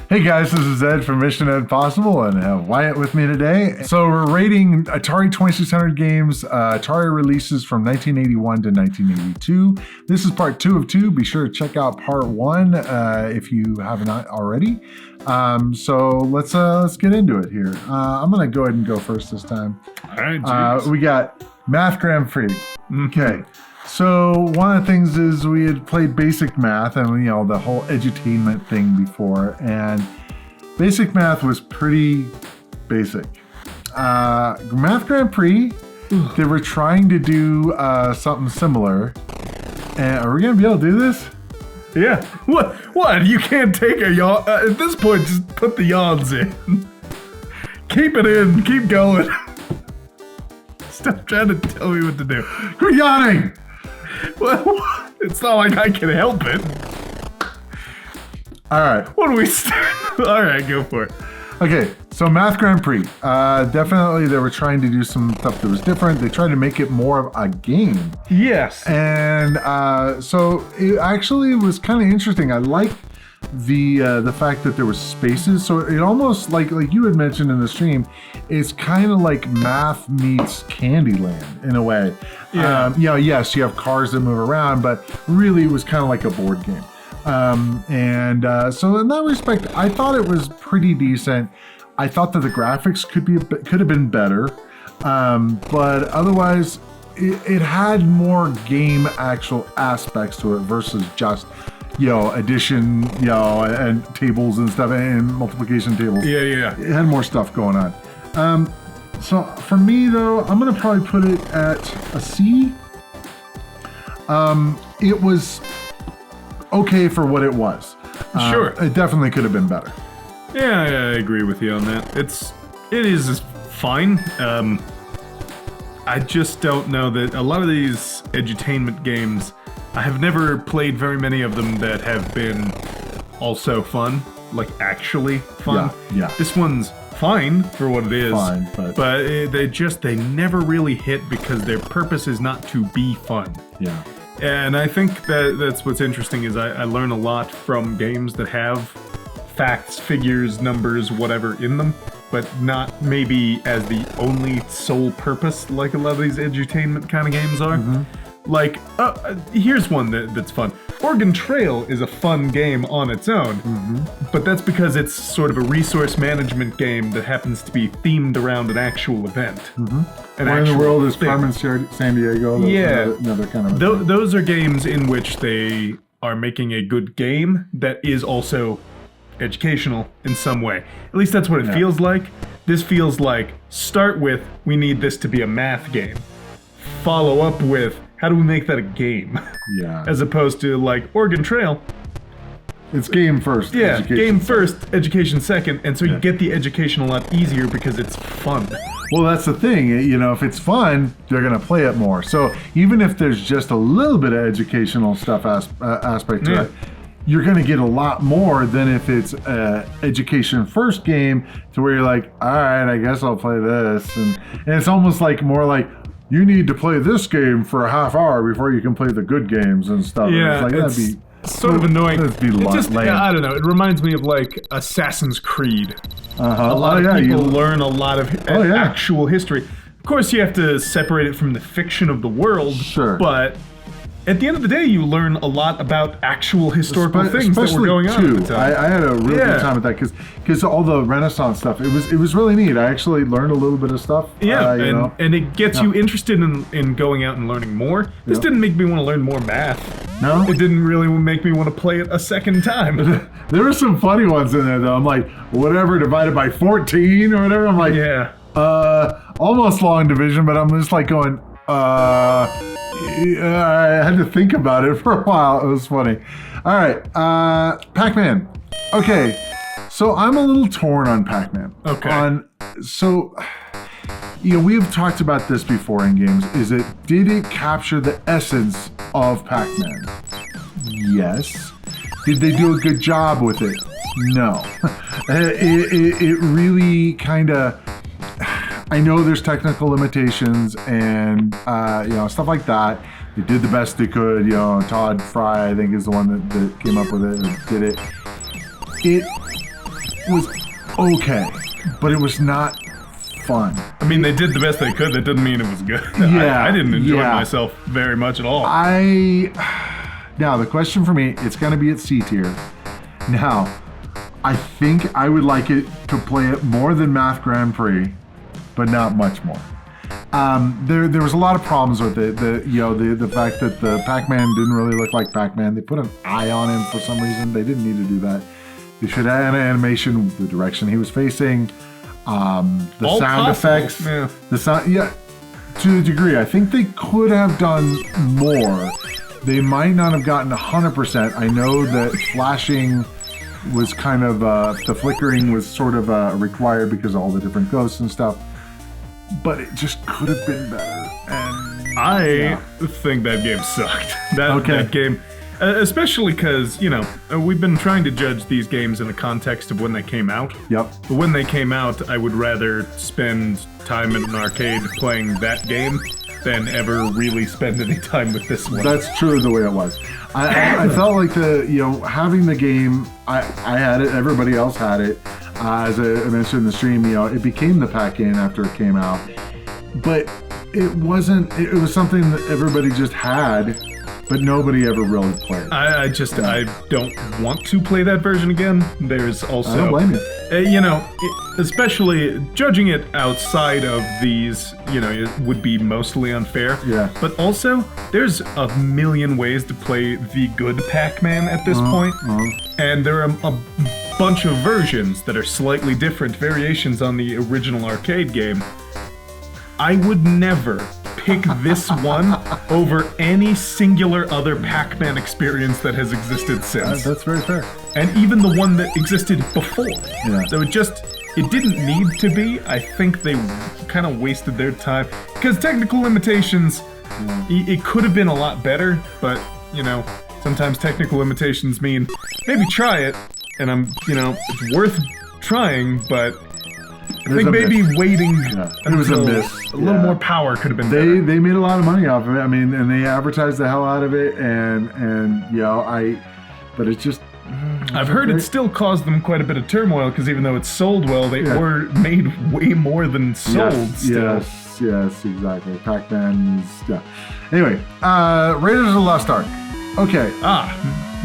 Hey guys, this is Ed from Mission Impossible and I have Wyatt with me today. So we're rating Atari 2600 games, Atari releases from 1981 to 1982. This is part 2 of 2. Be sure to check out part 1 if you haven't already. So let's get into it here. I'm going to go ahead and go first this time. All right, we got Math Grand Prix. Okay. So one of the things is we had played basic math and the whole edutainment thing before, and basic math was pretty basic. Math Grand Prix, they were trying to do something similar. And are we gonna be able to do this? Yeah. What? You can't take a yawn. At this point, just put the yawns in. Keep it in. Keep going. Stop trying to tell me what to do. Quit yawning! Well, it's not like I can help it. All right. What do we All right, go for it. Okay, so Math Grand Prix. Definitely they were trying to do some stuff that was different. They tried to make it more of a game. Yes. And so it actually was kind of interesting. I like the fact that there was spaces. So it almost like you had mentioned in the stream, it's kind of like math meets Candyland in a way. Yeah. Yes, you have cars that move around, but really it was kind of like a board game. So in that respect, I thought it was pretty decent. I thought that the graphics could have been better, but otherwise, it had more game actual aspects to it versus just addition, and tables and stuff, and multiplication tables. Yeah. It had more stuff going on. So for me though, I'm gonna probably put it at a C. It was okay for what it was. Sure. It definitely could have been better. Yeah, I agree with you on that. It is fine. I just don't know that a lot of these edutainment games, I have never played very many of them that have been also fun, like actually fun. Yeah. This one's fine for what it is. Fine, but they never really hit because their purpose is not to be fun. Yeah. And I think that's what's interesting is I learn a lot from games that have facts, figures, numbers, whatever in them, but not maybe as the only sole purpose like a lot of these edutainment kind of games are. Mm-hmm. Like, here's one that's fun. Oregon Trail is a fun game on its own, but that's because it's sort of a resource management game that happens to be themed around an actual event. Where in the world is Carmen San Diego? Another kind of those are games in which they are making a good game that is also educational in some way. At least that's what it feels like. This feels like, start with, we need this to be a math game. Follow up with, how do we make that a game? Yeah. As opposed to like Oregon Trail. It's game first. Yeah, game first, education second, and so you get the education a lot easier because it's fun. Well, that's the thing. If it's fun, they're going to play it more. So even if there's just a little bit of educational stuff aspect to it, you're going to get a lot more than if it's an education first game to where you're like, all right, I guess I'll play this. And it's almost like more like, you need to play this game for a half hour before you can play the good games and stuff. Yeah, and it's like, that'd be sort of annoying. That'd be lame. I don't know. It reminds me of like Assassin's Creed. A lot of people learn a lot of actual history. Of course, you have to separate it from the fiction of the world. Sure. But at the end of the day, you learn a lot about actual historical things that were going on at the time. I had a real good time with that because all the Renaissance stuff, it was really neat. I actually learned a little bit of stuff. Yeah, and it gets you interested in going out and learning more. This didn't make me want to learn more math. No? It didn't really make me want to play it a second time. There were some funny ones in there, though. I'm like, whatever divided by 14 or whatever. I'm like, almost long division, but I'm just like going, I had to think about it for a while. It was funny. All right, Pac-Man. Okay, so I'm a little torn on Pac-Man. Okay. We've talked about this before in games. Did it capture the essence of Pac-Man? Yes. Did they do a good job with it? No. It really kind of... I know there's technical limitations and stuff like that. They did the best they could. Todd Fry, I think, is the one that came up with it and did it. was okay, but it was not fun. I mean, they did the best they could. That doesn't mean it was good. Yeah, I didn't enjoy myself very much at all. Now, the question for me, it's going to be at C tier. Now, I think I would like it to play it more than Math Grand Prix, but not much more. There was a lot of problems with it. The fact that the Pac-Man didn't really look like Pac-Man. They put an eye on him for some reason. They didn't need to do that. They should have an animation, the direction he was facing, the all sound possible. effects, Yeah. the sound. Yeah, to a degree, I think they could have done more. They might not have gotten 100%. I know that flashing was kind of the flickering was sort of required because of all the different ghosts and stuff. But it just could have been better. And I think that game sucked. That game, especially because, we've been trying to judge these games in the context of when they came out. Yep. But when they came out, I would rather spend time in an arcade playing that game than ever really spend any time with this one. That's true the way it was. I felt like having the game, I had it, everybody else had it. As I mentioned in the stream, it became the pack-in after it came out. But it wasn't, it was something that everybody just had, but nobody ever really played. I don't want to play that version again. There's also, I don't blame you. Especially judging it outside of these, it would be mostly unfair. Yeah. But also, there's a million ways to play the good Pac-Man at this point. And there are a bunch of versions that are slightly different variations on the original arcade game. I would never pick this one over any singular other Pac-Man experience that has existed since. That's very fair. And even the one that existed before. Yeah. So it didn't need to be. I think they kind of wasted their time. Because technical limitations, it could have been a lot better, but, sometimes technical limitations mean maybe try it, and it's worth trying, but I think maybe waiting it was a miss. A little more power could have been better. They made a lot of money off of it. I mean, and they advertised the hell out of it, but it's just. I've heard it still caused them quite a bit of turmoil because even though it sold well, they were made way more than sold. Still. Yes, exactly. Pac-Man is Anyway, Raiders of the Lost Ark. Okay.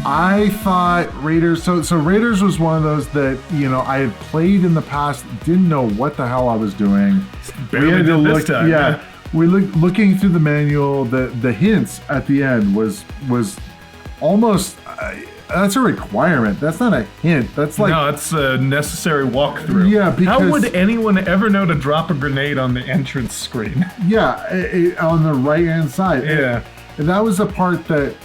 I thought Raiders. So Raiders was one of those that I had played in the past, didn't know what the hell I was doing. Barely did this time. We looking through the manual. The hints at the end was almost. That's a requirement. That's not a hint. That's like no, it's a necessary walkthrough. Yeah, because how would anyone ever know to drop a grenade on the entrance screen? Yeah, on the right hand side. Yeah, and that was the part that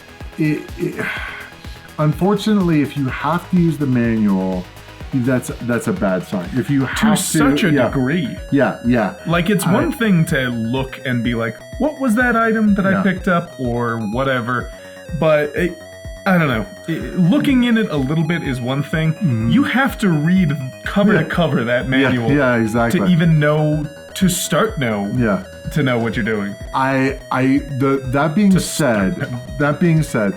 unfortunately, if you have to use the manual, that's a bad sign. If you have to such a degree. Yeah. Like it's one thing to look and be like, what was that item that I picked up or whatever, but I don't know. Looking in it a little bit is one thing. You have to read cover to cover that manual. Yeah, exactly. To even know to know what you're doing. That being said,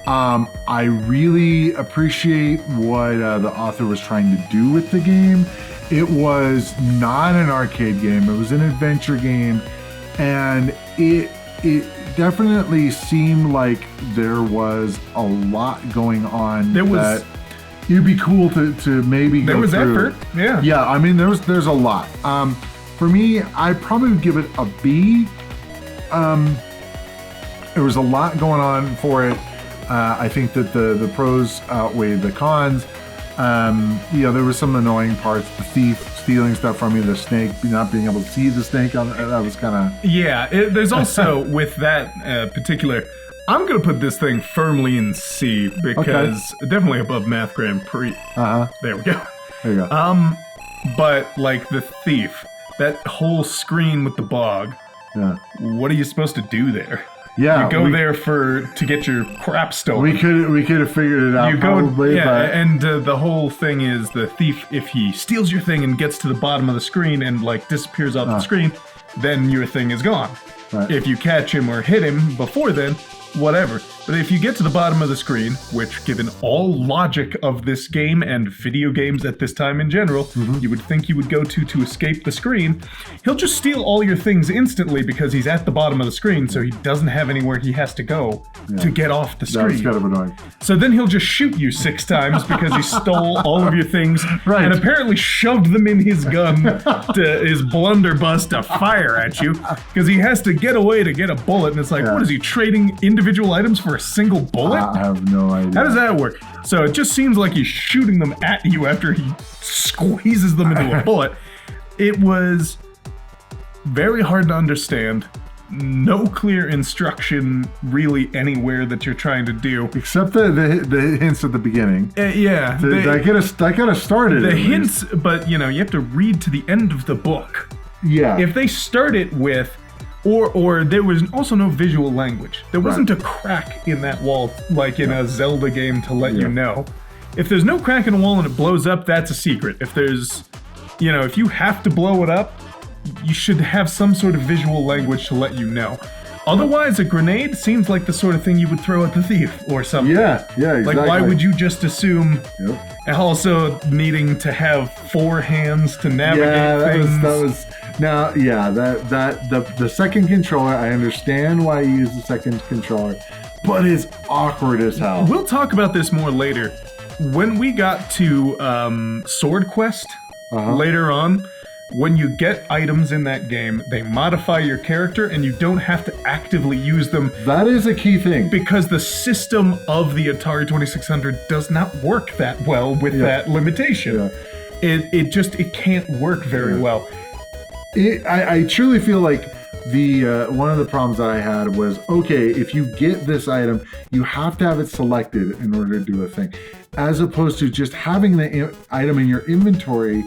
I really appreciate what the author was trying to do with the game. It was not an arcade game. It was an adventure game, and it definitely seemed like there was a lot going on. It'd be cool to maybe go through. There was effort. Yeah. I mean, there's a lot. For me, I probably would give it a B. There was a lot going on for it. I think that the pros outweighed the cons. There was some annoying parts. The thief stealing stuff from you, the snake, not being able to see the snake, that was kind of... Yeah, there's also, with that particular... I'm going to put this thing firmly in C, because definitely above Math Grand Prix. There we go. There you go. But, like, the thief, that whole screen with the bog, what are you supposed to do there? Yeah, you go there to get your crap stolen. We could have figured it out. You probably, and the whole thing is the thief. If he steals your thing and gets to the bottom of the screen and like disappears off the screen, then your thing is gone. Right. If you catch him or hit him before then, whatever. But if you get to the bottom of the screen, which given all logic of this game and video games at this time in general, you would think you would go to escape the screen, he'll just steal all your things instantly because he's at the bottom of the screen, so he doesn't have anywhere he has to go to get off the screen. That's kind of annoying. So then he'll just shoot you 6 times because he stole all of your things and apparently shoved them in his gun to his blunderbuss to fire at you because he has to get away to get a bullet. And it's like, what is he, trading individual items for a single bullet? I have no idea. How does that work? So it just seems like he's shooting them at you after he squeezes them into a bullet. It was very hard to understand. No clear instruction really anywhere that you're trying to do. Except the hints at the beginning. Yeah. That got us started. The hints, but you have to read to the end of the book. Yeah. If they start it with, or there was also no visual language. There wasn't a crack in that wall like in a Zelda game to let you know. If there's no crack in the wall and it blows up, that's a secret. If there's, if you have to blow it up, you should have some sort of visual language to let you know. Otherwise, a grenade seems like the sort of thing you would throw at the thief or something. Yeah, exactly. Like, why would you just assume... And also needing to have 4 hands to navigate things. Now, the second controller, I understand why you use the second controller, but it's awkward as hell. We'll talk about this more later. When we got to Swordquest later on, when you get items in that game, they modify your character and you don't have to actively use them. That is a key thing. Because the system of the Atari 2600 does not work that well with that limitation. It can't work very well. I truly feel like one of the problems that I had was, okay, if you get this item, you have to have it selected in order to do a thing. As opposed to just having the item in your inventory.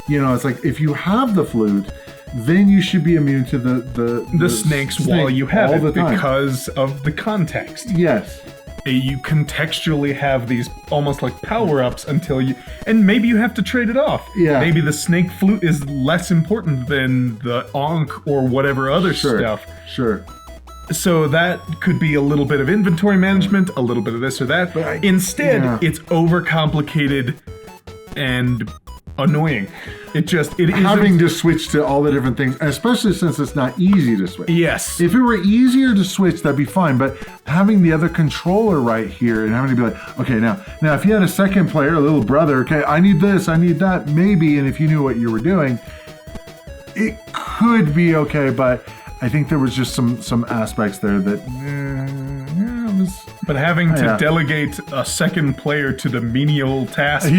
It's like if you have the flute, then you should be immune to the snakes while you have it because of the context. Yes. You contextually have these almost like power-ups until and maybe you have to trade it off. Yeah. Maybe the snake flute is less important than the Ankh or whatever other stuff. Sure. So that could be a little bit of inventory management, a little bit of this or that. But instead, it's overcomplicated and annoying. It having to switch to all the different things, especially since it's not easy to switch. Yes. If it were easier to switch, that'd be fine. But having the other controller right here and having to be like, okay, now if you had a second player, a little brother, okay, I need this, I need that, maybe, and if you knew what you were doing, it could be okay. But I think there was just some aspects there that. But having to delegate a second player to the menial task.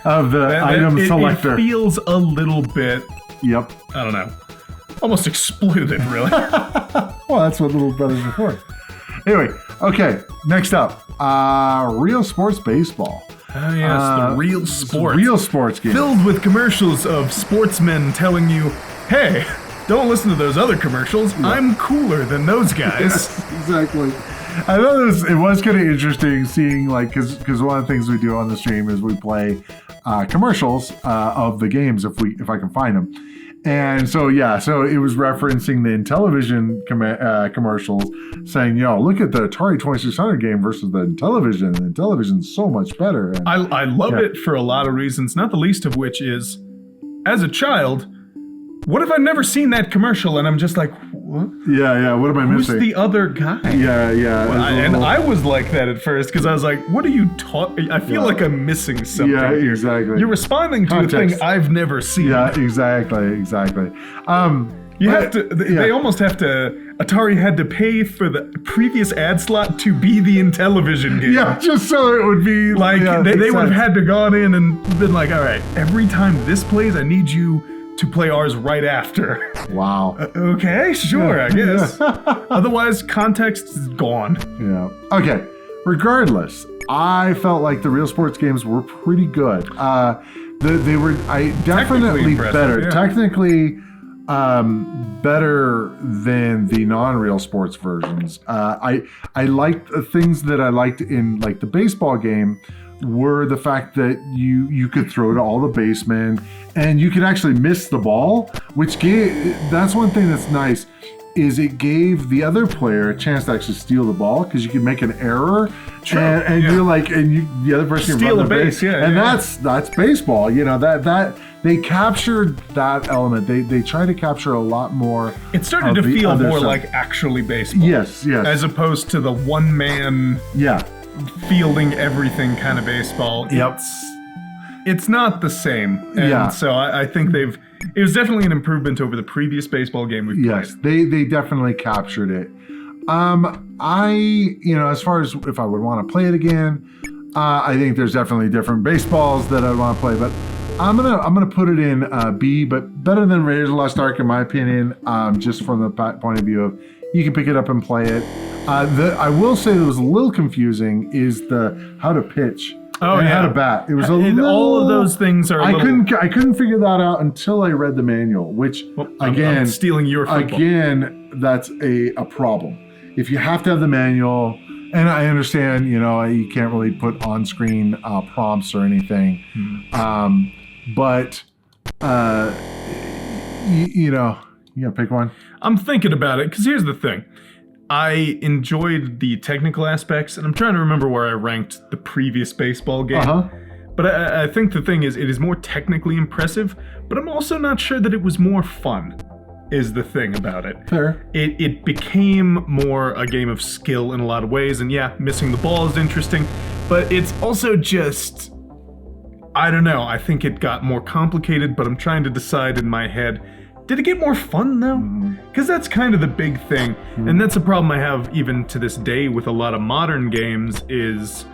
Of the item selector. It feels a little bit... Yep. I don't know. Almost exploited, really. Well, that's what little brothers are for. Anyway, okay. Next up, RealSports Baseball. Oh, yes, the Real Sports. Real Sports game. Filled with commercials of sportsmen telling you, hey, don't listen to those other commercials. Yeah. I'm cooler than those guys. Yes, exactly. I thought it was kind of interesting seeing, like, because one of the things we do on the stream is we play commercials of the games if I can find them. And so it was referencing the Intellivision commercials saying, look at the Atari 2600 game versus the Intellivision. The Intellivision's so much better. And, I love it for a lot of reasons, not the least of which is, as a child, what if I've never seen that commercial and I'm just like, what? Yeah, what am I missing? Who's the other guy? Yeah. Well, I was like that at first because I was like, what are you talking? I feel like I'm missing something. Yeah, exactly. You're responding to a thing I've never seen. Yeah, exactly. You have to, they almost have to, Atari had to pay for the previous ad slot to be the Intellivision game. Yeah, just so it would be like, they would have had to gone in and been like, all right, every time this plays, I need you to play ours right after. Wow. Okay, sure, I guess. Otherwise, context is gone. Yeah. Okay. Regardless, I felt like the Real Sports games were pretty good. They were definitely better. Yeah. Technically, better than the non-Real Sports versions. I liked the things that I liked in like the baseball game were the fact that you could throw to all the basemen and you could actually miss the ball, which that's one thing that's nice is it gave the other player a chance to actually steal the ball because you could make an error, and you're like, the other person steal can run a base, and that's baseball. You know, that they captured that element. They try to capture a lot more. It started to feel more like actually baseball. Yes, as opposed to the one man. Yeah. Fielding everything kind of baseball. Yep. It's not the same. And so I think it was definitely an improvement over the previous baseball game we've played. Yes, they definitely captured it. As far as if I would want to play it again, I think there's definitely different baseballs that I'd want to play, but I'm gonna put it in B, but better than Raiders of the Lost Ark in my opinion, just from the point of view of you can pick it up and play it. I will say that was a little confusing is the how to pitch. How to bat. It was a little. All of those things are. I couldn't figure that out until I read the manual, which I'm stealing your football. Again, that's a problem. If you have to have the manual, and I understand, you can't really put on-screen prompts or anything, but you gotta pick one. I'm thinking about it because here's the thing. I enjoyed the technical aspects, and I'm trying to remember where I ranked the previous baseball game. But I think the thing is, it is more technically impressive, but I'm also not sure that it was more fun, is the thing about it. Fair. It became more a game of skill in a lot of ways, and missing the ball is interesting, but it's also just, I don't know, I think it got more complicated, but I'm trying to decide in my head, did it get more fun though? Because that's kind of the big thing. And that's a problem I have even to this day with a lot of modern games is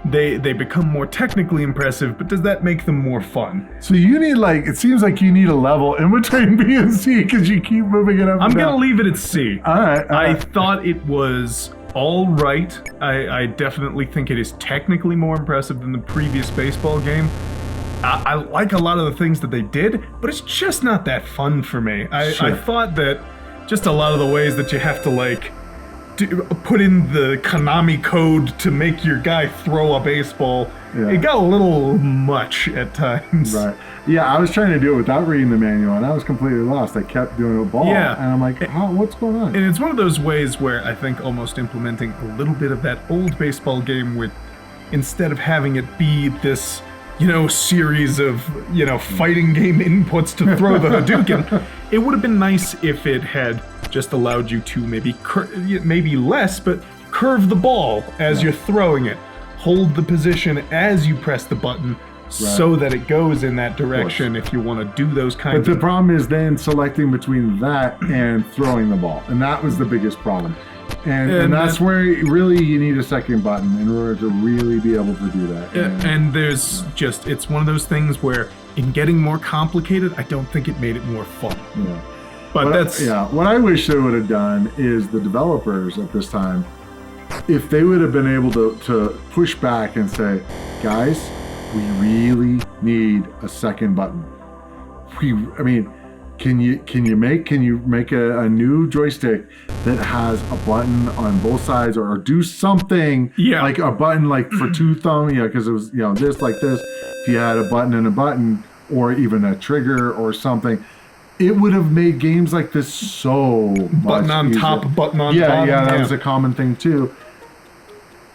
they become more technically impressive, but does that make them more fun? So you need it seems like you need a level in between B and C because you keep moving it up. I'm going to leave it at C. All right. I thought it was all right. I definitely think it is technically more impressive than the previous baseball game. I like a lot of the things that they did, but it's just not that fun for me. I thought that just a lot of the ways that you have to put in the Konami code to make your guy throw a baseball, it got a little much at times. Right. Yeah, I was trying to do it without reading the manual, and I was completely lost. I kept doing a ball, and I'm like, what's going on? And it's one of those ways where I think almost implementing a little bit of that old baseball game with, instead of having it be this series of, fighting game inputs to throw the Hadouken. It would have been nice if it had just allowed you to maybe less, but curve the ball as you're throwing it. Hold the position as you press the button so that it goes in that direction if you want to do those kinds of... But the problem is then selecting between that and throwing the ball. And that was the biggest problem. And that's where really you need a second button in order to really be able to do that. And there's just, it's one of those things where in getting more complicated, I don't think it made it more fun. Yeah. But that's... what I wish they would have done is the developers at this time, if they would have been able to push back and say, guys, we really need a second button. Can you make a new joystick that has a button on both sides or do something like a button like for two thumbs, because it was this like this. If you had a button and a button or even a trigger or something, it would have made games like this so much button on easier. Top, button on bottom. That was a common thing too.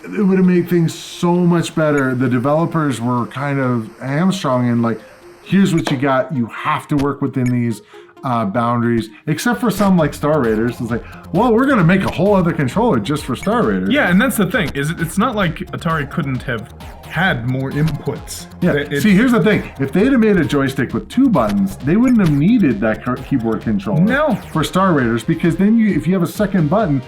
It would have made things so much better. The developers were kind of hamstrung and here's what you got. You have to work within these boundaries, except for some like Star Raiders. It's we're going to make a whole other controller just for Star Raiders. Yeah, and that's the thing. It's not like Atari couldn't have had more inputs. Yeah. See, here's the thing. If they'd have made a joystick with two buttons, they wouldn't have needed that keyboard controller for Star Raiders, because then if you have a second button,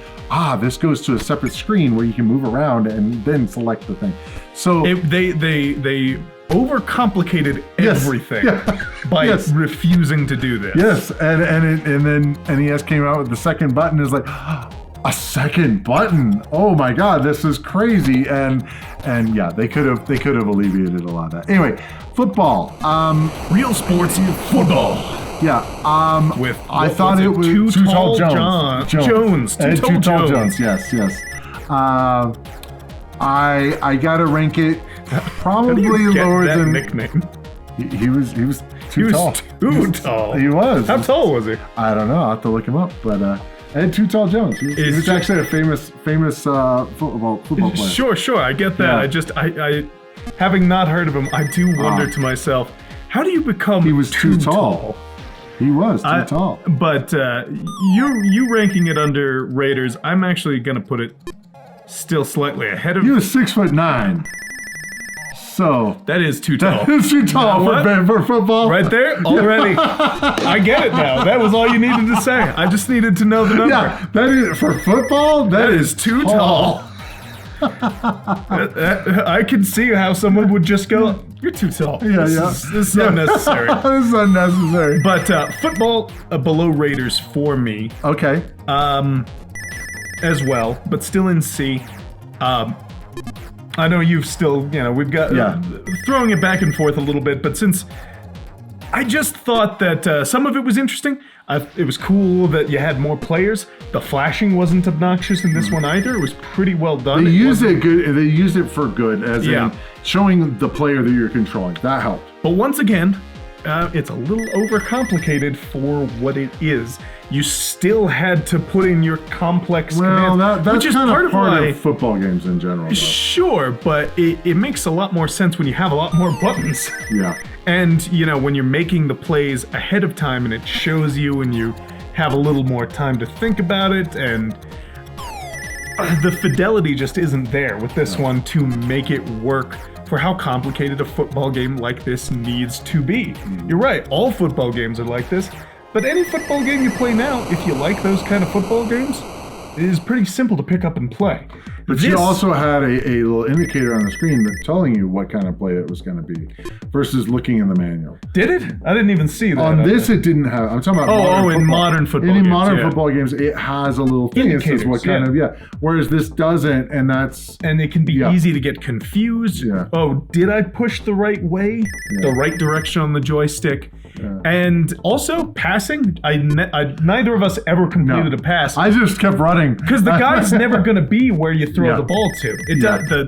this goes to a separate screen where you can move around and then select the thing. So they overcomplicated everything by refusing to do this. Yes, and then NES came out with the second button. Is a second button. Oh my God, this is crazy. And they could have alleviated a lot of that. Anyway, football. RealSports Football. Yeah. With I thought it was Too Tall Jones. Too Tall Jones. Yes. I gotta rank it probably lower than nickname. He was too tall. Too tall. He was. How tall was he? I don't know. I'll have to look him up. But Ed Too Tall Jones. He's actually a famous football player. Sure, I get that. Yeah. I having not heard of him, I do wonder to myself, how do you become He was too tall. He was too tall. But you ranking it under Raiders, I'm actually going to put it still slightly ahead of... He was 6'9". So... That is too tall. That is too tall for football. Right there, already. I get it now. That was all you needed to say. I just needed to know the number. Yeah, that is, for football, that is too tall. I can see how someone would just go, you're too tall. Yeah, This is unnecessary. This is unnecessary. But football below Raiders for me. Okay. As well, but still in C. I know you've still, we've got throwing it back and forth a little bit, but since I just thought that some of it was interesting. It was cool that you had more players. The flashing wasn't obnoxious in this one either. It was pretty well done. They used it good. They used it for good, as in showing the player that you're controlling. That helped. But once again, it's a little overcomplicated for what it is. You still had to put in your complex commands, that's which is kind part of part of of football games in general. Though. Sure, but it makes a lot more sense when you have a lot more buttons. Yeah. And, when you're making the plays ahead of time and it shows you and you have a little more time to think about it, and the fidelity just isn't there with this one to make it work for how complicated a football game like this needs to be. You're right, all football games are like this, but any football game you play now, if you like those kind of football games, it is pretty simple to pick up and play. But you also had a little indicator on the screen that telling you what kind of play it was going to be versus looking in the manual. Did it? I didn't even see that. On this, it didn't have. I'm talking about in modern football games. In modern football games, it has a little thing. It says what kind of, Whereas this doesn't, and that's... And it can be easy to get confused. Yeah. Oh, did I push the right way? The right direction on the joystick? Yeah. And also, passing, neither of us ever completed a pass. I just kept running. Because the guy's never going to be where you throw the ball to.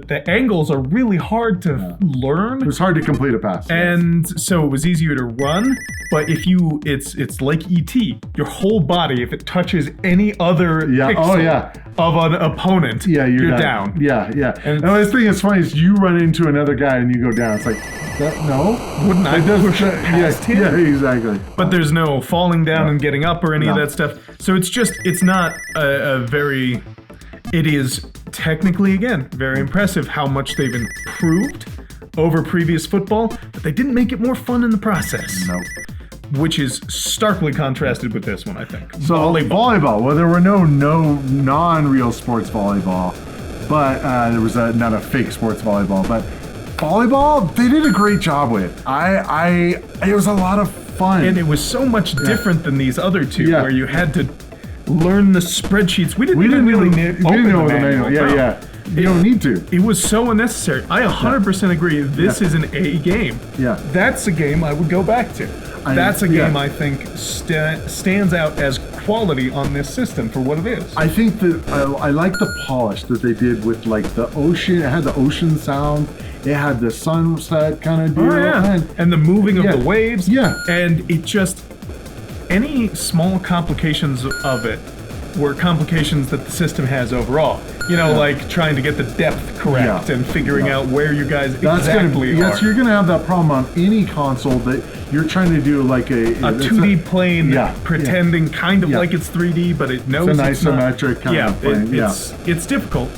The angles are really hard to learn. It was hard to complete a pass. And so it was easier to run. But if it's like E.T., your whole body, if it touches any other pixel of an opponent, you're down. Yeah. And the thing that's funny is you run into another guy and you go down. It's like, no? Wouldn't I push past him? Yeah, exactly. But there's no falling down and getting up or any of that stuff. So it's not a very... It is technically, again, very impressive how much they've improved over previous football, but they didn't make it more fun in the process. Nope. Which is starkly contrasted with this one, I think. So volleyball. Well, there were no non-real sports volleyball, but there was not a fake sports volleyball. But volleyball, they did a great job with. It was a lot of fun, and it was so much different than these other two, where you had to learn the spreadsheets. We didn't really know the manual. You don't need to. It was so unnecessary. I 100% agree. This is an A game. Yeah. That's a game I would go back to. That's a game I think stands out as quality on this system for what it is. I think that I like the polish that they did with like the ocean. It had the ocean sound. It had the sunset kind of deal. Oh, yeah. And the moving of the waves. Yeah. And it just... Any small complications of it were complications that the system has overall. Like trying to get the depth correct and figuring out where you guys exactly are. Yes, you're going to have that problem on any console that you're trying to do like a 2D plane pretending kind of like it's 3D, but it knows it's an isometric kind of plane. It's difficult.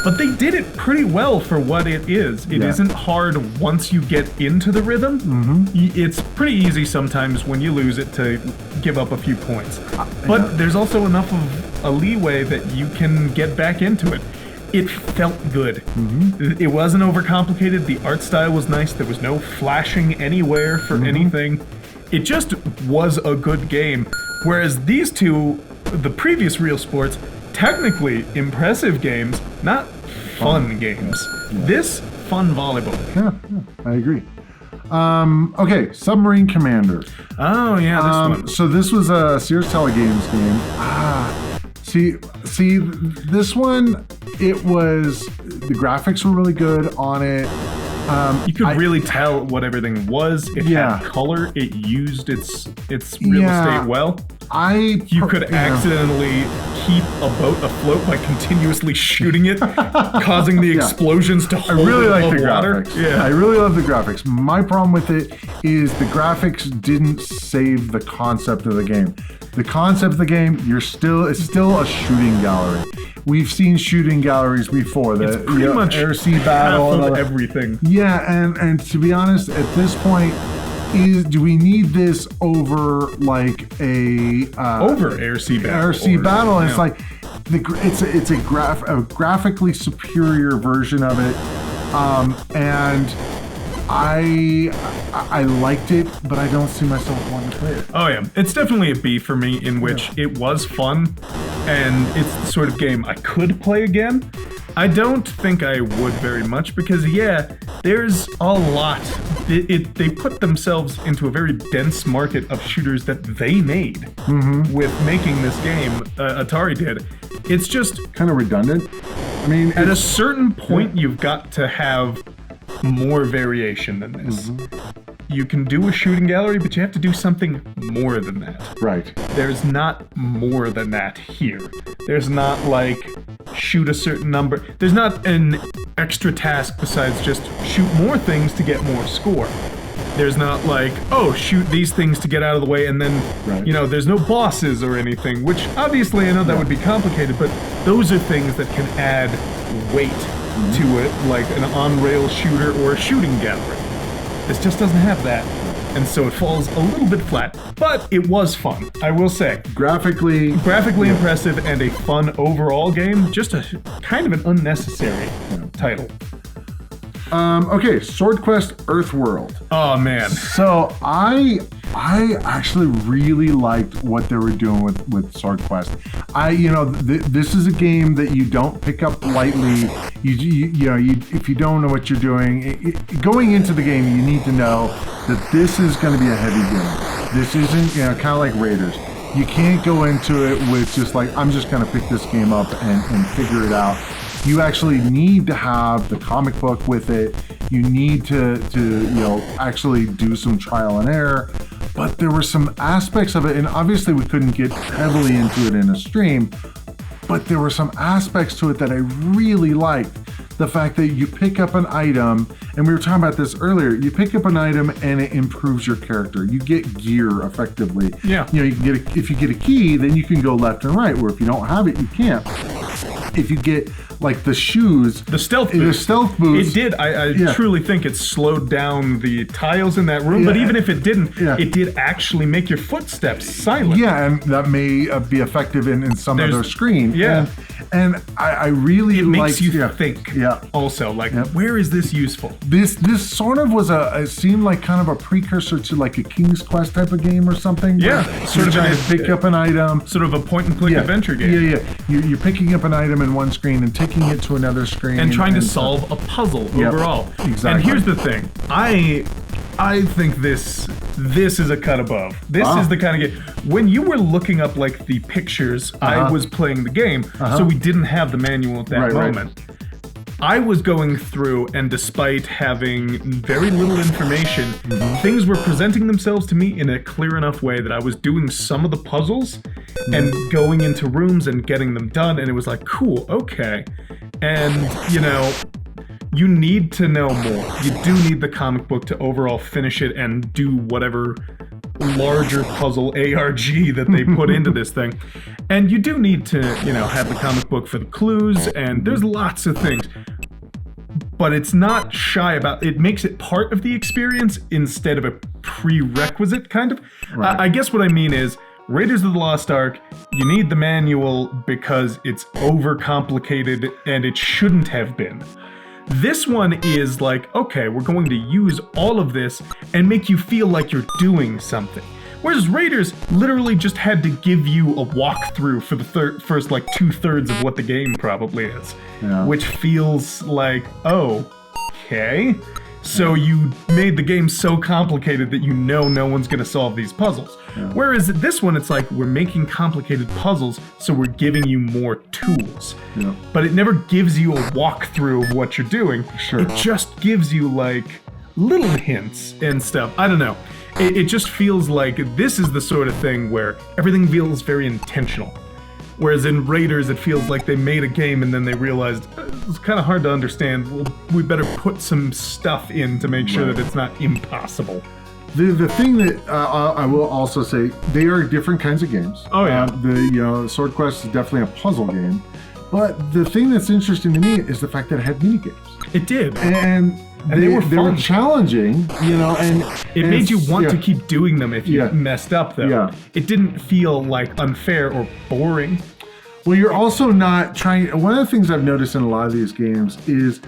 But they did it pretty well for what it is. It isn't hard once you get into the rhythm. Mm-hmm. It's pretty easy sometimes when you lose it to give up a few points. But there's also enough of a leeway that you can get back into it. It felt good. Mm-hmm. It wasn't overcomplicated. The art style was nice. There was no flashing anywhere for anything. It just was a good game. Whereas these two, the previous RealSports, technically impressive games, not fun games. This, fun volleyball. Yeah, I agree. Okay, Submarine Commander. Oh, yeah, this one. So this was a Sears Telegames game. See, this one, it was, the graphics were really good on it. You could really tell what everything was. It had color. It used its real estate well. You could accidentally keep a boat afloat by continuously shooting it, causing the explosions to hold I really like above the water. graphics. Yeah, I really love the graphics. My problem with it is the graphics didn't save the concept of the game. The concept of the game, it's still a shooting gallery. We've seen shooting galleries before. It's pretty much air sea battle half of everything. Yeah, and to be honest, at this point, do we need this over like a over air sea battle? Air sea battle. And it's like it's a graphically superior version of it, and I liked it, but I don't see myself wanting to play it. Oh yeah, it's definitely a B for me, in which it was fun, and it's the sort of game I could play again. I don't think I would very much because, there's a lot. They put themselves into a very dense market of shooters that they made with making this game. Atari did. It's just kind of redundant. I mean, at a certain point, you've got to have more variation than this. You can do a shooting gallery, but you have to do something more than that. Right. There's not more than that here. There's not like shoot a certain number. There's not an extra task besides just shoot more things to get more score. There's not like, oh, shoot these things to get out of the way, and then, there's no bosses or anything, which obviously I know that would be complicated, but those are things that can add weight to it, like an on-rail shooter or a shooting gallery. This just doesn't have that, and so it falls a little bit flat. But it was fun, I will say. Graphically impressive and a fun overall game. Just a kind of an unnecessary title. Okay, Swordquest Earthworld. Oh man. So I actually really liked what they were doing with Swordquest. This is a game that you don't pick up lightly. If you don't know what you're doing, going into the game, you need to know that this is going to be a heavy game. This isn't, kind of like Raiders. You can't go into it with just like, I'm just going to pick this game up and figure it out. You actually need to have the comic book with it. You need to actually do some trial and error. But there were some aspects of it, and obviously we couldn't get heavily into it in a stream, but there were some aspects to it that I really liked. The fact that you pick up an item, and we were talking about this earlier, you pick up an item and it improves your character. You get gear effectively. Yeah. You can get if you get a key, then you can go left and right, where if you don't have it, you can't. If you get like the shoes, the stealth boots. It did. I truly think it slowed down the tiles in that room. But even if it didn't, it did actually make your footsteps silent. Yeah, and that may be effective in some other screen. Yeah, and I really makes you think. Yeah. Also, like, where is this useful? This sort of was it seemed like kind of a precursor to like a King's Quest type of game or something. Yeah, sort of trying to pick up an item. Sort of a point-and-click adventure game. Yeah. You're picking up an item in one screen and taking it to another screen and trying to solve a puzzle overall. Exactly. And here's the thing, I think this is a cut above. This is the kind of game. When you were looking up like the pictures, I was playing the game, so we didn't have the manual at that moment. Right. I was going through, and despite having very little information, things were presenting themselves to me in a clear enough way that I was doing some of the puzzles and going into rooms and getting them done, and it was like, cool, okay. And, you need to know more. You do need the comic book to overall finish it and do whatever larger puzzle ARG that they put into this thing. And you do need to, have the comic book for the clues, and there's lots of things. But it's not shy about it. Makes it part of the experience instead of a prerequisite, kind of. Right. I guess what I mean is, Raiders of the Lost Ark, you need the manual because it's overcomplicated and it shouldn't have been. This one is like, okay, we're going to use all of this and make you feel like you're doing something. Whereas Raiders literally just had to give you a walkthrough for the first like 2/3 of what the game probably is. Yeah. Which feels like, oh, okay. So you made the game so complicated that you know no one's going to solve these puzzles. Yeah. Whereas this one, it's like, we're making complicated puzzles, so we're giving you more tools. Yeah. But it never gives you a walkthrough of what you're doing. Sure. It just gives you, like, little hints and stuff. I don't know. It just feels like this is the sort of thing where everything feels very intentional. Whereas in Raiders, it feels like they made a game and then they realized it's kind of hard to understand. Well, we better put some stuff in to make sure that it's not impossible. The thing that I will also say, they are different kinds of games. Oh yeah. Swordquest is definitely a puzzle game, but the thing that's interesting to me is the fact that it had mini games. It did. And they were challenging, and it made you want to keep doing them if you messed up, though. Yeah. It didn't feel like unfair or boring. Well, you're also not trying. One of the things I've noticed in a lot of these games is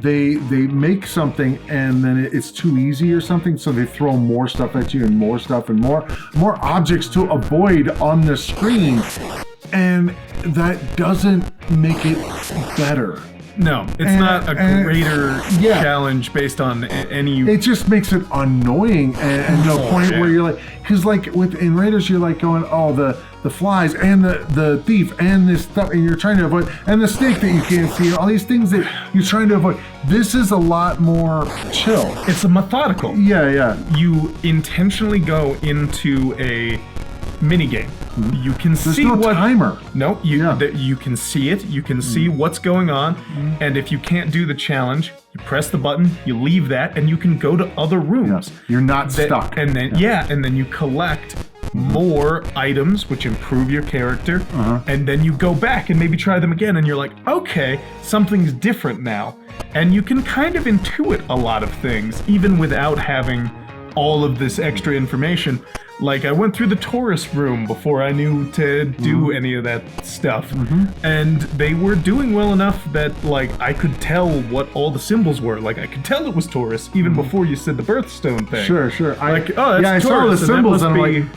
they make something and then it's too easy or something, so they throw more stuff at you and more stuff and more objects to avoid on the screen, and that doesn't make it better. No, it's not a greater challenge based on any... It just makes it annoying and to a point where you're like... Because like in Raiders, you're like going, oh, the flies and the thief and this stuff, and you're trying to avoid... And the snake that you can't see, all these things that you're trying to avoid. This is a lot more chill. It's a methodical. Yeah. You intentionally go into a minigame. You can There's see no what timer. No, you can see it. You can see what's going on, and if you can't do the challenge, you press the button, you leave that, and you can go to other rooms. Yes. You're not stuck. And then and then you collect more items, which improve your character, and then you go back and maybe try them again, and you're like, okay, something's different now, and you can kind of intuit a lot of things even without having all of this extra information. Like, I went through the tourist room before I knew to do any of that stuff. And they were doing well enough that, like, I could tell what all the symbols were. Like, I could tell it was Taurus even before you said the birthstone thing. Sure. Like, oh, that's I saw Taurus, the symbols and I'm be... like,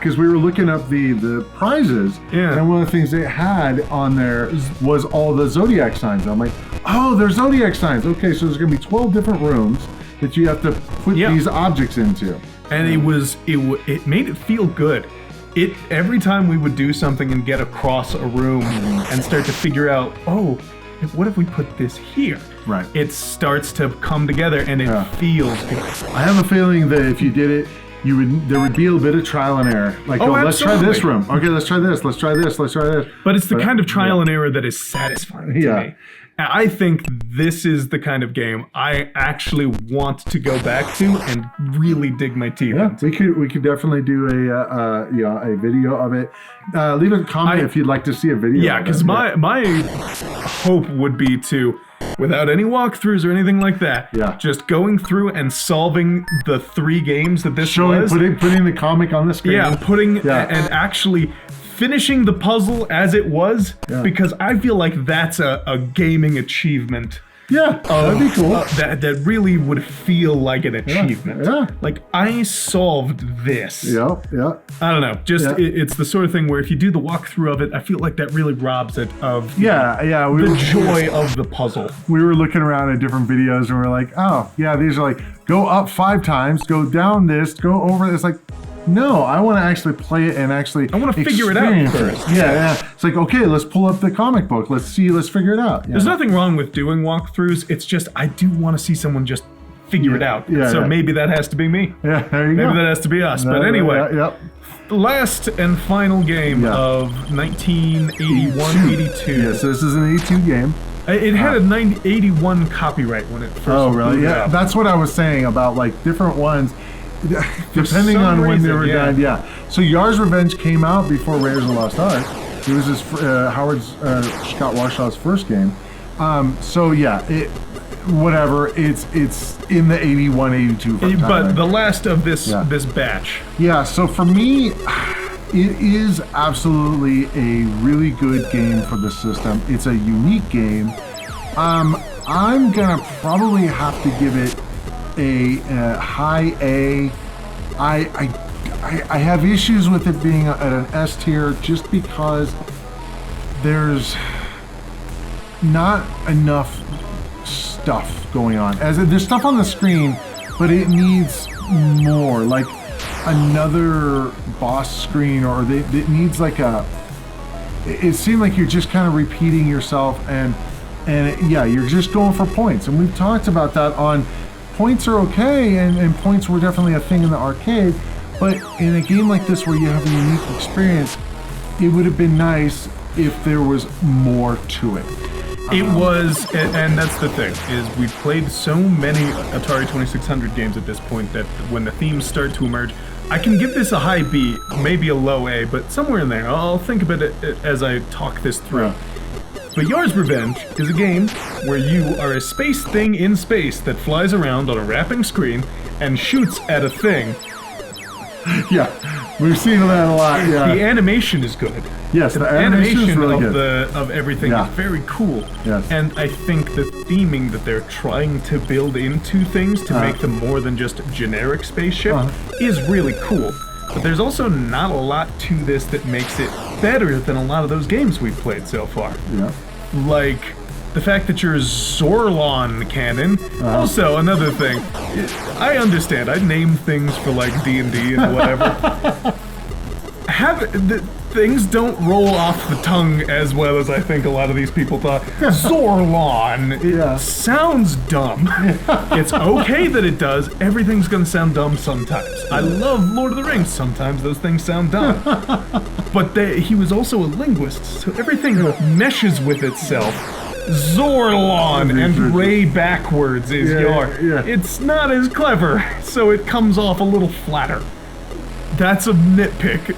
because we were looking up the prizes. Yeah. And one of the things they had on there was all the zodiac signs. I'm like, oh, they're zodiac signs. Okay, so there's going to be 12 different rooms that you have to put these objects into. And it made it feel good. Every time we would do something and get across a room and start to figure out, oh, what if we put this here? Right. It starts to come together and it feels good. I have a feeling that if you did it, there would be a bit of trial and error. Like, let's try this room. Okay, let's try this. Let's try this. Let's try this. But it's the kind of trial and error that is satisfying to me. I think this is the kind of game I actually want to go back to and really dig my teeth into. We could definitely do a video of it. Leave a comment if you'd like to see a video. Yeah, because my hope would be to, without any walkthroughs or anything like that, just going through and solving the 3 games that this was. Putting the comic on the screen. And actually finishing the puzzle as it was, because I feel like that's a gaming achievement. Yeah, that'd be cool. That really would feel like an achievement. Yeah. Like, I solved this. Yeah. I don't know. It's the sort of thing where if you do the walkthrough of it, I feel like that really robs it of the joy of the puzzle. We were looking around at different videos and we're like, oh, yeah, these are like, go up 5 times, go down this, go over this. Like, no, I want to actually play it and actually I want to figure it out first. Yeah. It's like, okay, let's pull up the comic book. Let's figure it out. There's nothing wrong with doing walkthroughs. It's just, I do want to see someone just figure it out. So maybe that has to be me. Yeah, there you go. Maybe that has to be us. But anyway, the last and final game of 1981-82. Yeah, so this is an 82 game. It had a 81 copyright when it first really? Yeah, that's what I was saying about like different ones. Depending on when they were done, So Yars Revenge came out before Raiders of the Lost Ark. It was Scott Warshaw's first game. It's in the 81-82. But the last of this batch. Yeah, so for me, it is absolutely a really good game for the system. It's a unique game. I'm gonna probably have to give it a high A. I have issues with it being at an S tier just because there's not enough stuff going on. As in, there's stuff on the screen, but it needs more, like another boss screen, or it needs like it seemed like you're just kind of repeating yourself, and yeah, you're just going for points. And we've talked about that on points are okay, and points were definitely a thing in the arcade, but in a game like this where you have a unique experience, it would have been nice if there was more to it. It was, and that's the thing, is we've played so many Atari 2600 games at this point that when the themes start to emerge, I can give this a high B, maybe a low A, but somewhere in there. I'll think about it as I talk this through. Yeah. But Yars Revenge is a game where you are a space thing in space that flies around on a wrapping screen and shoots at a thing. Yeah, we've seen that a lot. Yeah. The animation is good. Yes, the animation is really good. Of everything is very cool. Yes. And I think the theming that they're trying to build into things to make them more than just a generic spaceship is really cool. But there's also not a lot to this that makes it better than a lot of those games we've played so far. Yeah. Like the fact that you're Zorlon cannon. Also, another thing, I understand. I name things for like D&D and whatever. Things don't roll off the tongue as well as I think a lot of these people thought. Zorlon. It sounds dumb. It's okay that it does. Everything's gonna sound dumb sometimes. I love Lord of the Rings. Sometimes those things sound dumb. But he was also a linguist, so everything meshes with itself. Zorlon and Ray backwards is Yar. It's not as clever, so it comes off a little flatter. That's a nitpick.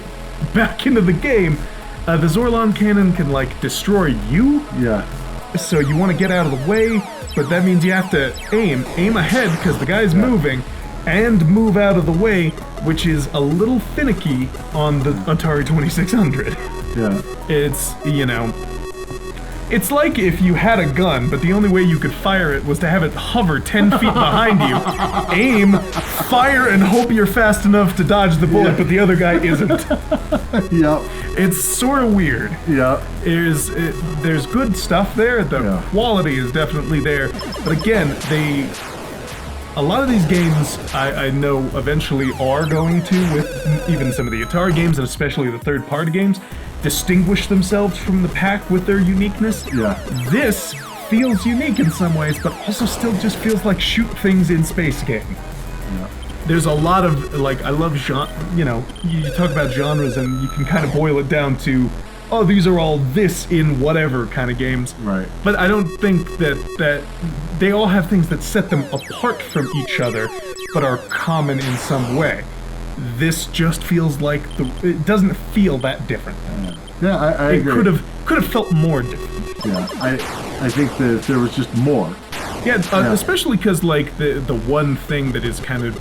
Back into the game, the Zorlon cannon can like destroy you. Yeah. So you want to get out of the way, but that means you have to aim ahead because the guy's moving, and move out of the way, which is a little finicky on the Atari 2600. Yeah. It's, it's like if you had a gun, but the only way you could fire it was to have it hover 10 feet behind you, aim, fire, and hope you're fast enough to dodge the bullet, but the other guy isn't. Yep. It's sort of weird. Yeah. There's good stuff there. The quality is definitely there. But again, a lot of these games I know eventually are going to, with even some of the Atari games, and especially the third-party games, distinguish themselves from the pack with their uniqueness. Yeah. This feels unique in some ways, but also still just feels like shoot things in space game. Yeah. There's a lot of, like, I love genre, you talk about genres and you can kind of boil it down to, oh, these are all this in whatever kind of games. Right. But I don't think that they all have things that set them apart from each other, but are common in some way. This just feels like it doesn't feel that different. Yeah, I agree. It could have felt more different. Yeah, I think that there was just more. Yeah, especially because like the one thing that is kind of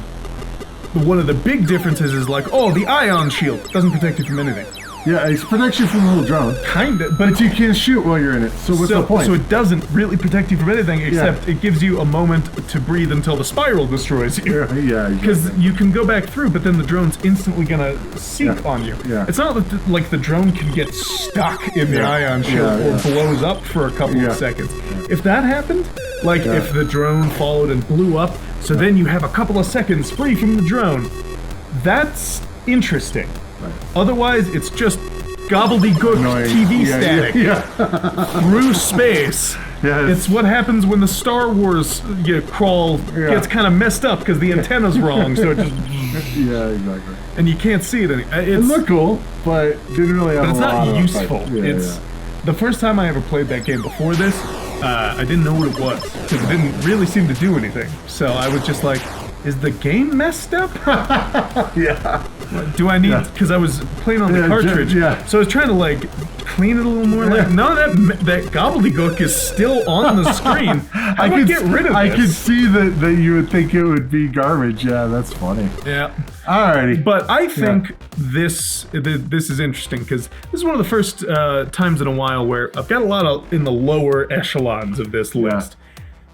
one of the big differences is like, oh, the ion shield doesn't protect you from anything. Yeah, it protects you from the little drone. Kinda, but you can't shoot while you're in it. So what's the point? So it doesn't really protect you from anything, except it gives you a moment to breathe until the spiral destroys you. Yeah, because you can go back through, but then the drone's instantly gonna seek on you. Yeah. It's not like the drone can get stuck in the ion shield or blows up for a couple of seconds. Yeah. If that happened, like if the drone followed and blew up, so then you have a couple of seconds free from the drone, that's interesting. Right. Otherwise, it's just gobbledygook TV static through space. Yes. It's what happens when the Star Wars crawl gets kind of messed up because the antenna's wrong, so it just... Yeah, exactly. And you can't see it. It looked cool, but didn't really have a lot. But it's not useful. The first time I ever played that game before this, I didn't know what it was because it didn't really seem to do anything. So I was just like, is the game messed up? Yeah. Do I need, because I was playing on the cartridge, so I was trying to like clean it a little more. Like, no, that gobbledygook is still on the screen. I could get rid of this. I could see that you would think it would be garbage. Yeah, that's funny. Yeah. Alrighty. But I think this is interesting because this is one of the first times in a while where I've got a lot in the lower echelons of this list.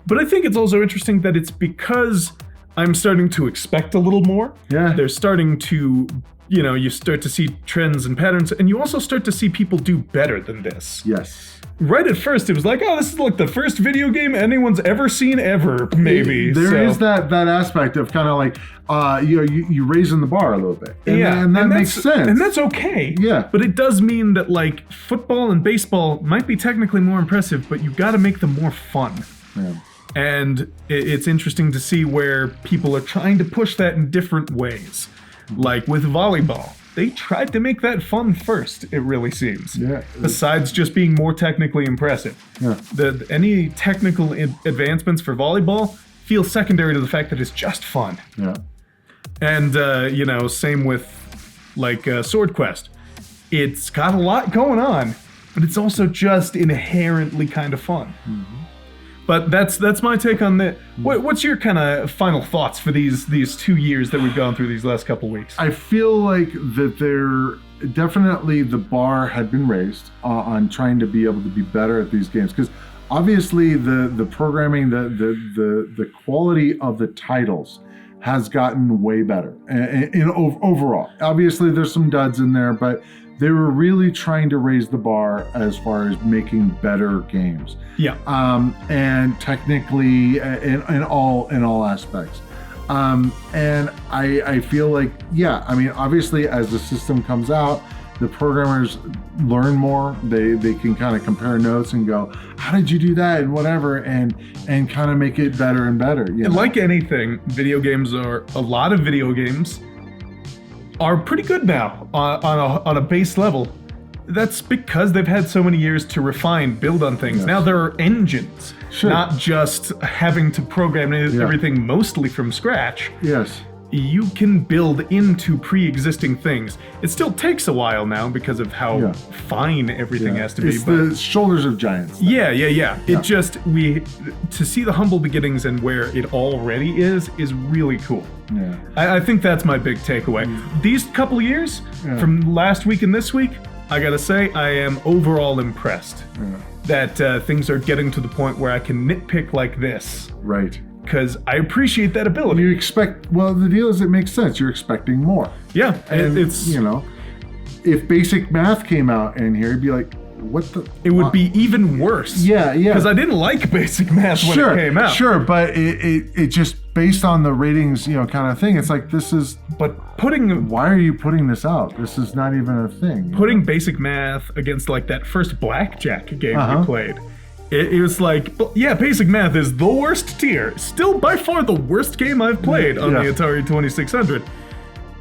But I think it's also interesting that it's because I'm starting to expect a little more. Yeah. They're starting to, you start to see trends and patterns, and you also start to see people do better than this. Yes. Right at first, it was like, oh, this is like the first video game anyone's ever seen ever, maybe. There is that aspect of kind of like, you raising the bar a little bit. And that makes sense. And that's okay. Yeah. But it does mean that, like, football and baseball might be technically more impressive, but you've got to make them more fun. Yeah. And it's interesting to see where people are trying to push that in different ways. Like with volleyball, they tried to make that fun first, it really seems. Yeah. Besides just being more technically impressive. Yeah. Any technical advancements for volleyball feel secondary to the fact that it's just fun. Yeah. And, same with, like, Swordquest. It's got a lot going on, but it's also just inherently kind of fun. Mm-hmm. But that's my take on that. What's your kind of final thoughts for these 2 years that we've gone through these last couple weeks? I feel like that definitely the bar had been raised on trying to be able to be better at these games, because obviously the programming, the quality of the titles has gotten way better in overall. Obviously there's some duds in there, but they were really trying to raise the bar as far as making better games. Yeah. And technically in all aspects. And I feel like, obviously as the system comes out, the programmers learn more. They can kind of compare notes and go, how did you do that and whatever, and kind of make it better and better. And like anything, a lot of video games are pretty good now on a base level. That's because they've had so many years to refine, build on things. Yes. Now there are engines, not just having to program everything mostly from scratch. Yes. You can build into pre-existing things. It still takes a while now because of how fine everything has to be. It's the shoulders of giants. Yeah. It just, to see the humble beginnings and where it already is really cool. Yeah. I think that's my big takeaway. These couple of years, from last week and this week, I gotta say, I am overall impressed that things are getting to the point where I can nitpick like this. Right. Because I appreciate that ability. The deal is it makes sense. You're expecting more. Yeah. And it's, if basic math came out in here, it'd be like, what the? It would be even worse. Yeah. Because I didn't like basic math when it came out. Sure, but it just, based on the ratings, kind of thing, it's like, this is... But why are you putting this out? This is not even a thing. Putting basic math against, like, that first blackjack game we played. It was like, basic math is the worst tier. Still by far the worst game I've played on the Atari 2600.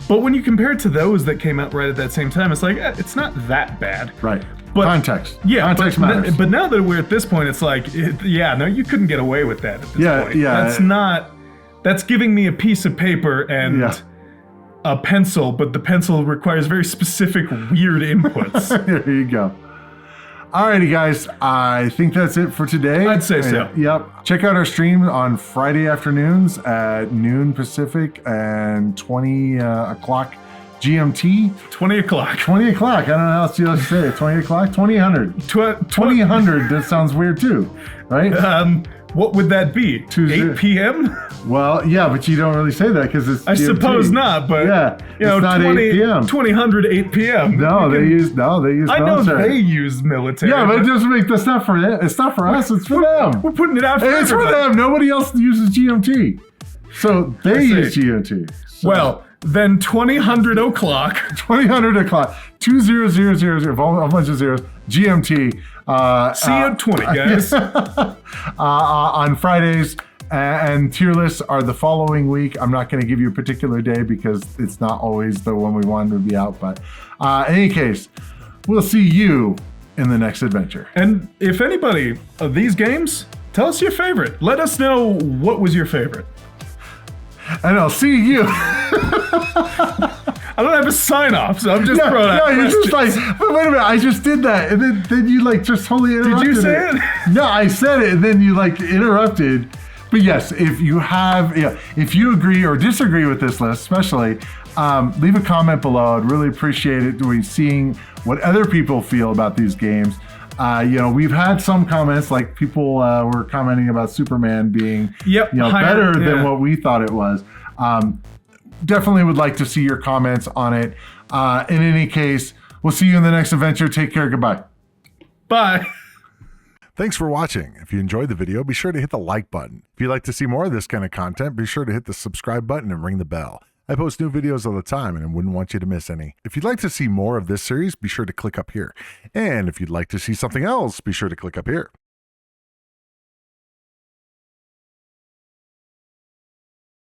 But when you compare it to those that came out right at that same time, it's like, it's not that bad. Right. But, context. Yeah. Context matters. But now that we're at this point, it's like, you couldn't get away with that at this point. Yeah. That's giving me a piece of paper and a pencil, but the pencil requires very specific, weird inputs. There you go. Alrighty, guys. I think that's it for today. I'd say so. Yep. Check out our stream on Friday afternoons at noon Pacific and 20 o'clock GMT. 20 o'clock. 20 o'clock. I don't know how else to say it. 20 o'clock? 2000. 2000. That sounds weird too, right? What would that be? 8 p.m.? Well, yeah, but you don't really say that because it's I GMT. Suppose not, but it's not 8 p.m. 2000 8 p.m. They use military. I know they use military. Yeah, but it doesn't make that's not for it. It's not for us, it's for them. We're putting it out for It's everybody. for them. Nobody else uses GMT. So they use GMT. So. Well, then 2000 o'clock. 2000 o'clock. 20000, a bunch of zeros. GMT. See you at 20, guys. On Fridays, and tier lists are the following week. I'm not going to give you a particular day because it's not always the one we wanted to be out. But in any case, we'll see you in the next adventure. And if anybody of these games, tell us your favorite. Let us know what was your favorite. And I'll see you. I don't have a sign off, so I'm just throwing out questions. You're just like, but wait a minute, I just did that. And then you like just totally interrupted. Did you say it? No, I said it, and then you like interrupted. But yes, if you agree or disagree with this list, especially, leave a comment below. I'd really appreciate it. We're seeing what other people feel about these games. We've had some comments, like people were commenting about Superman being better than what we thought it was. Definitely would like to see your comments on it. In any case, we'll see you in the next adventure. Take care. Goodbye. Bye. Thanks for watching. If you enjoyed the video, be sure to hit the like button. If you'd like to see more of this kind of content, be sure to hit the subscribe button and ring the bell. I post new videos all the time and I wouldn't want you to miss any. If you'd like to see more of this series, be sure to click up here. And if you'd like to see something else, be sure to click up here.